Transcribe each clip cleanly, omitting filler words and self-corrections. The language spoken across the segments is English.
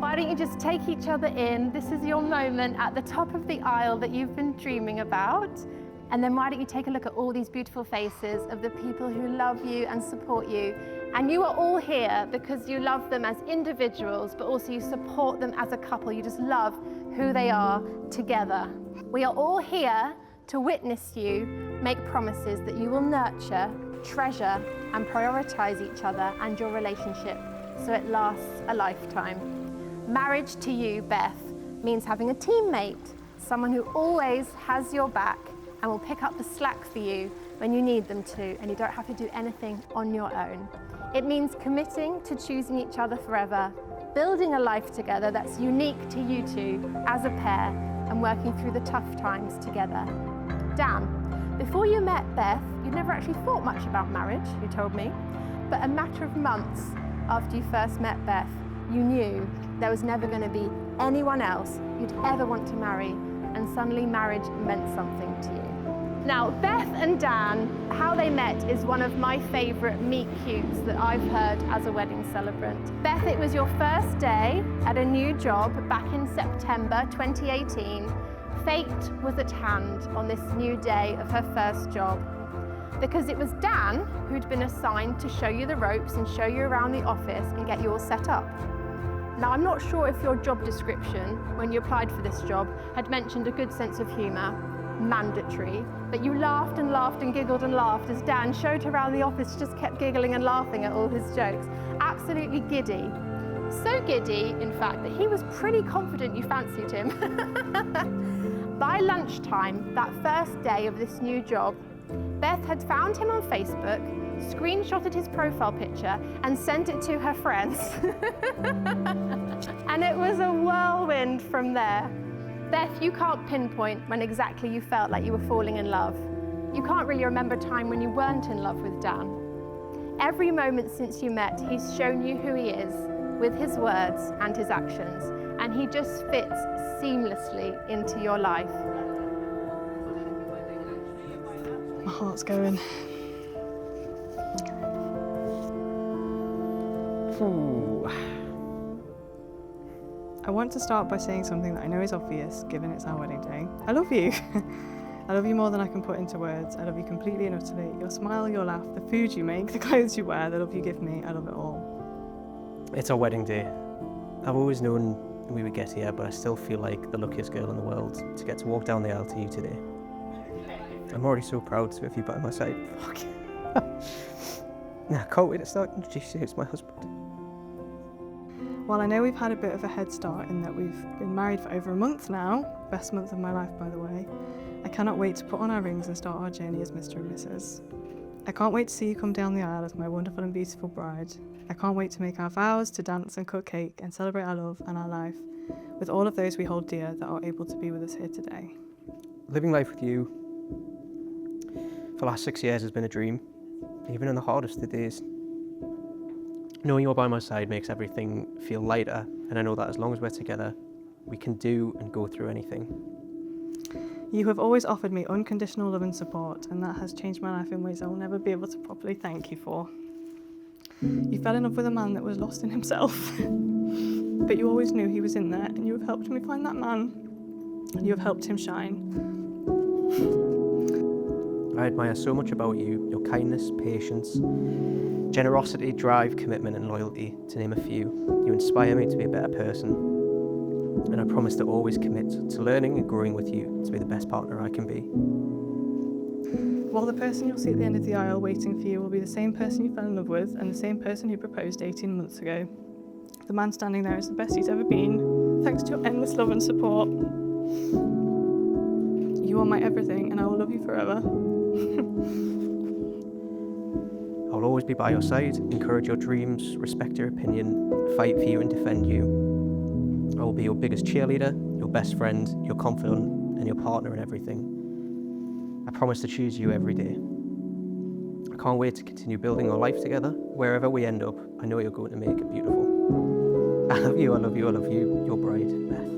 Why don't you just take each other in? This is your moment at the top of the aisle that you've been dreaming about. And then why don't you take a look at all these beautiful faces of the people who love you and support you. And you are all here because you love them as individuals, but also you support them as a couple. You just love who they are together. We are all here to witness you make promises that you will nurture, treasure, and prioritize each other and your relationship so it lasts a lifetime. Marriage to you, Beth, means having a teammate, someone who always has your back and will pick up the slack for you when you need them to, and you don't have to do anything on your own. It means committing to choosing each other forever, building a life together that's unique to you two as a pair, and working through the tough times together. Dan, before you met Beth, you'd never actually thought much about marriage, you told me, but a matter of months after you first met Beth, you knew there was never going to be anyone else you'd ever want to marry, and suddenly marriage meant something to you. Now, Beth and Dan, how they met is one of my favourite meet-cutes that I've heard as a wedding celebrant. Beth, it was your first day at a new job back in September 2018. Fate was at hand on this new day of her first job, because it was Dan who'd been assigned to show you the ropes and show you around the office and get you all set up. Now, I'm not sure if your job description, when you applied for this job, had mentioned a good sense of humour, mandatory, but you laughed and laughed and giggled and laughed as Dan showed her around the office, just kept giggling and laughing at all his jokes. Absolutely giddy. So giddy, in fact, that he was pretty confident you fancied him. By lunchtime, that first day of this new job, Beth had found him on Facebook, screenshotted his profile picture and sent it to her friends. And it was a whirlwind from there. Beth, you can't pinpoint when exactly you felt like you were falling in love. You can't really remember a time when you weren't in love with Dan. Every moment since you met, he's shown you who he is with his words and his actions, and he just fits seamlessly into your life. My heart's going. Ooh. I want to start by saying something that I know is obvious, given it's our wedding day. I love you. I love you more than I can put into words. I love you completely and utterly. Your smile, your laugh, the food you make, the clothes you wear, the love you give me, I love it all. It's our wedding day. I've always known we would get here, but I still feel like the luckiest girl in the world to get to walk down the aisle to you today. I'm already so proud to have you by my side. Fuck. I can't wait to start introducing you as my husband. While I know we've had a bit of a head start in that we've been married for over a month now, best month of my life by the way, I cannot wait to put on our rings and start our journey as Mr. and Mrs. I can't wait to see you come down the aisle as my wonderful and beautiful bride. I can't wait to make our vows, to dance and cook cake and celebrate our love and our life with all of those we hold dear that are able to be with us here today. Living life with you for the last 6 years has been a dream, even in the hardest of days. Knowing you're by my side makes everything feel lighter, and I know that as long as we're together, we can do and go through anything. You have always offered me unconditional love and support, and that has changed my life in ways I will never be able to properly thank you for. You fell in love with a man that was lost in himself, but you always knew he was in there, and you have helped me find that man. You have helped him shine. I admire so much about you, your kindness, patience, generosity, drive, commitment and loyalty, to name a few. You inspire me to be a better person, and I promise to always commit to learning and growing with you to be the best partner I can be. While the person you'll see at the end of the aisle waiting for you will be the same person you fell in love with and the same person who proposed 18 months ago. The man standing there is the best he's ever been, thanks to your endless love and support. You are my everything, and I will love you forever. I'll always be by your side, encourage your dreams, respect your opinion, fight for you and defend you. I will be your biggest cheerleader, your best friend, your confidant and your partner in everything. I promise to choose you every day. I can't wait to continue building our life together. Wherever we end up, I know you're going to make it beautiful. I love you, I love you, I love you, your bride, Beth.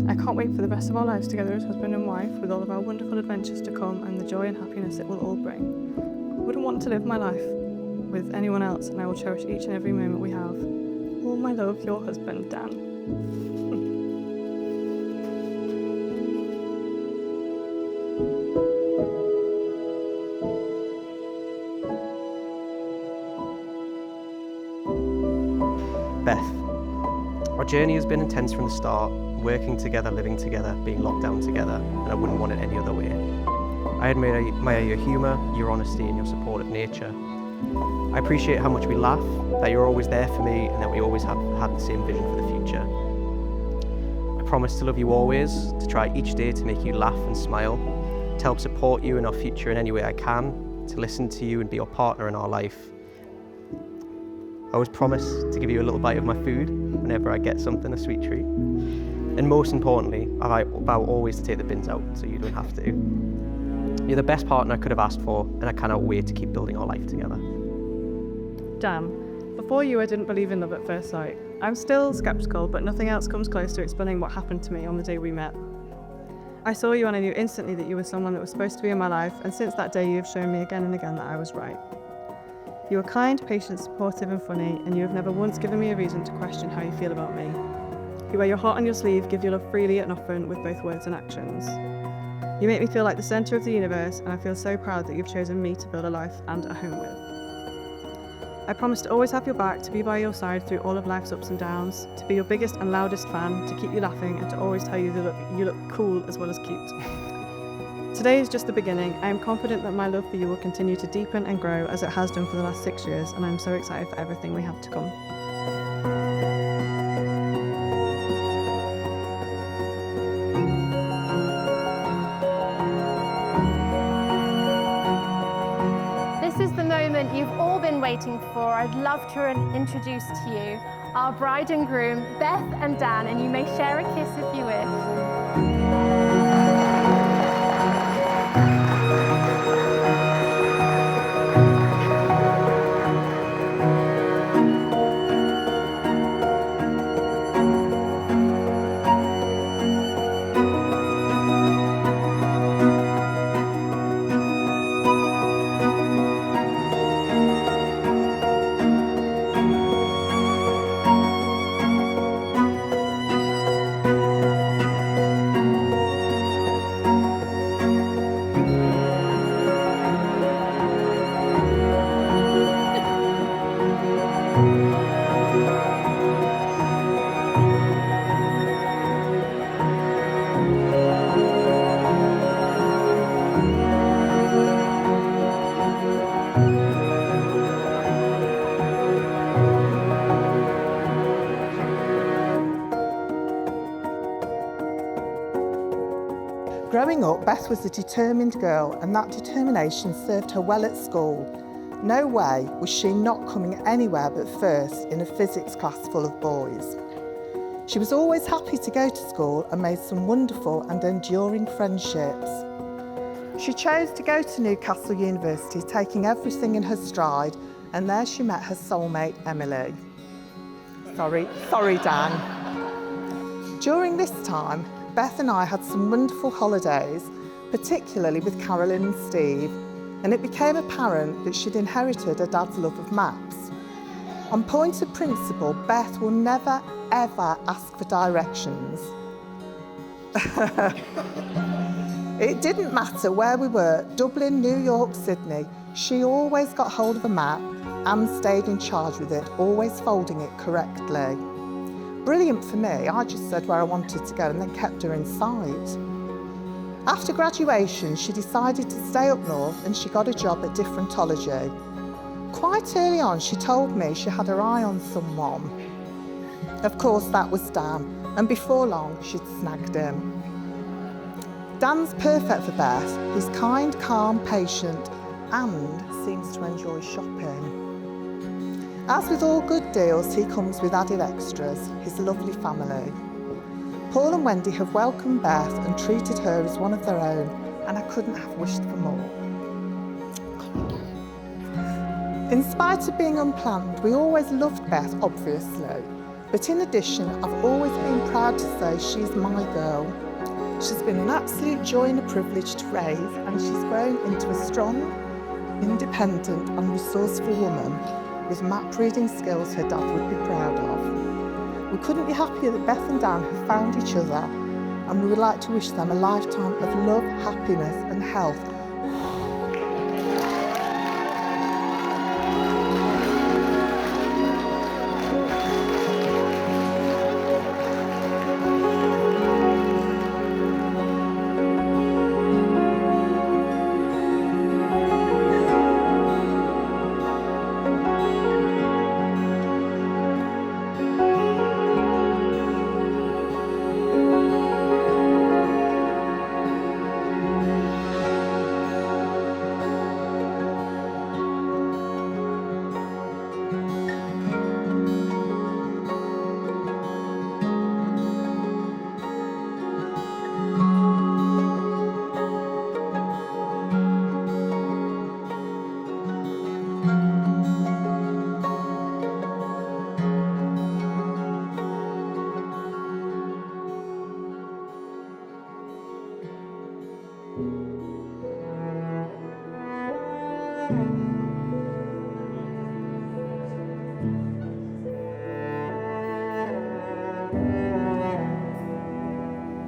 I can't wait for the rest of our lives together as husband and wife, with all of our wonderful adventures to come and the joy and happiness it will all bring. I wouldn't want to live my life with anyone else, and I will cherish each and every moment we have. all my love, your husband, Dan. Beth, our journey has been intense from the start, working together, living together, being locked down together, and I wouldn't want it any other way. I admire your humour, your honesty and your support of nature. I appreciate how much we laugh, that you're always there for me and that we always have had the same vision for the future. I promise to love you always, to try each day to make you laugh and smile, to help support you in our future in any way I can, to listen to you and be your partner in our life. I always promise to give you a little bite of my food whenever I get something, a sweet treat. And most importantly, I vow always to take the bins out so you don't have to. You're the best partner I could have asked for, and I cannot wait to keep building our life together. Dan, before you I didn't believe in love at first sight. I'm still sceptical, but nothing else comes close to explaining what happened to me on the day we met. I saw you and I knew instantly that you were someone that was supposed to be in my life, and since that day you have shown me again and again that I was right. You are kind, patient, supportive and funny, and you have never once given me a reason to question how you feel about me. You wear your heart on your sleeve, give your love freely and often with both words and actions. You make me feel like the centre of the universe, and I feel so proud that you've chosen me to build a life and a home with. I promise to always have your back, to be by your side through all of life's ups and downs, to be your biggest and loudest fan, to keep you laughing and to always tell you that you look cool as well as cute. Today is just the beginning. I am confident that my love for you will continue to deepen and grow as it has done for the last 6 years, and I'm so excited for everything we have to come. This is the moment you've all been waiting for. I'd love to introduce to you our bride and groom, Beth and Dan, and you may share a kiss if you wish. Growing up, Beth was a determined girl, and that determination served her well at school. No way was she not coming anywhere but first in a physics class full of boys. She was always happy to go to school and made some wonderful and enduring friendships. She chose to go to Newcastle University, taking everything in her stride, and there she met her soulmate, Emily. Sorry, Dan. During this time, Beth and I had some wonderful holidays, particularly with Carolyn and Steve, and it became apparent that she'd inherited her dad's love of maps. On point of principle, Beth will never, ever ask for directions. It didn't matter where we were, Dublin, New York, Sydney, she always got hold of a map and stayed in charge with it, always folding it correctly. Brilliant for me, I just said where I wanted to go and then kept her in sight. After graduation, she decided to stay up north and she got a job at Differentology. Quite early on, she told me she had her eye on someone. Of course, that was Dan, and before long, she'd snagged him. Dan's perfect for Beth. He's kind, calm, patient, and seems to enjoy shopping. As with all good deals, he comes with added extras, his lovely family. Paul and Wendy have welcomed Beth and treated her as one of their own, and I couldn't have wished for more. In spite of being unplanned, we always loved Beth, obviously. But in addition, I've always been proud to say she's my girl. She's been an absolute joy and a privilege to raise, and she's grown into a strong, independent and resourceful woman. with map reading skills her dad would be proud of. We couldn't be happier that Beth and Dan have found each other, and we would like to wish them a lifetime of love, happiness and health.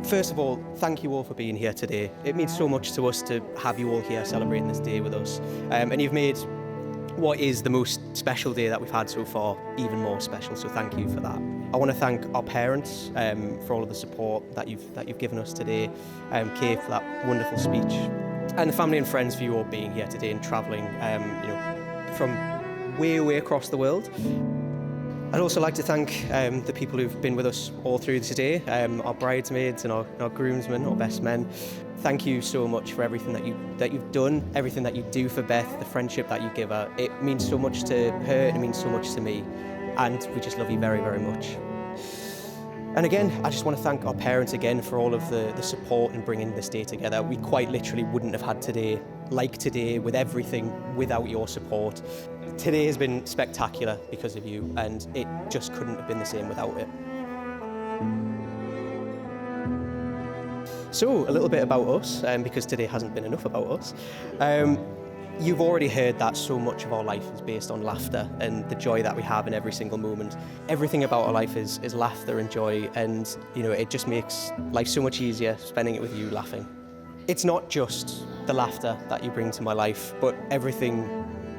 First of all, thank you all for being here today. It means so much to us to have you all here celebrating this day with us. And you've made what is the most special day that we've had so far even more special, so thank you for that. I want to thank our parents for all of the support that you've given us today, Kay for that wonderful speech, and the family and friends for you all being here today and travelling from way across the world. I'd also like to thank the people who've been with us all through today, our bridesmaids and our groomsmen, our best men. Thank you so much for everything that you've done, everything that you do for Beth, the friendship that you give her. It means so much to her and it means so much to me, and we just love you very, very much. And again, I just want to thank our parents again for all of the support in bringing this day together. We quite literally wouldn't have had today like today with everything without your support. Today has been spectacular because of you, and it just couldn't have been the same without it. So, a little bit about us, because today hasn't been enough about us. You've already heard that so much of our life is based on laughter and the joy that we have in every single moment. Everything about our life is laughter and joy, and it just makes life so much easier spending it with you laughing. It's not just the laughter that you bring to my life, but everything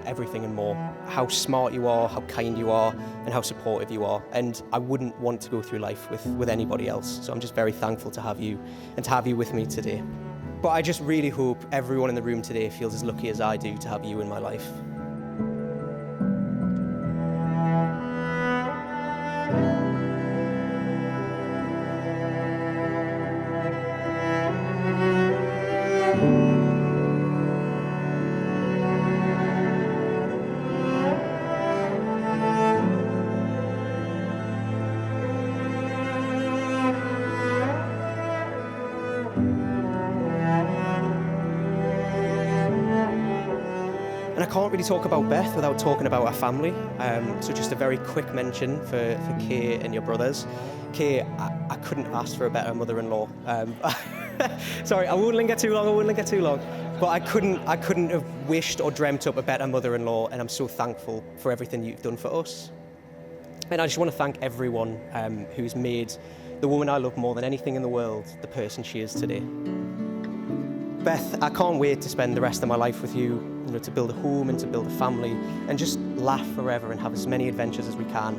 and more. How smart you are, how kind you are, and how supportive you are. And I wouldn't want to go through life with anybody else. So I'm just very thankful to have you and to have you with me today. But I just really hope everyone in the room today feels as lucky as I do to have you in my life. And I can't really talk about Beth without talking about her family. So just a very quick mention for Kay and your brothers. Kay, I couldn't have asked for a better mother-in-law. Sorry, I won't linger too long. But I couldn't have wished or dreamt up a better mother-in-law, and I'm so thankful for everything you've done for us. And I just want to thank everyone who's made the woman I love more than anything in the world the person she is today. Beth, I can't wait to spend the rest of my life with you, to build a home and to build a family and just laugh forever and have as many adventures as we can.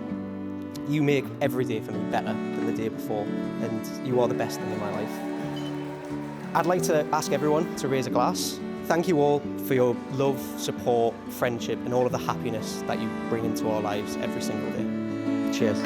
You make every day for me better than the day before, and you are the best thing in my life. I'd like to ask everyone to raise a glass. Thank you all for your love, support, friendship, and all of the happiness that you bring into our lives every single day. Cheers.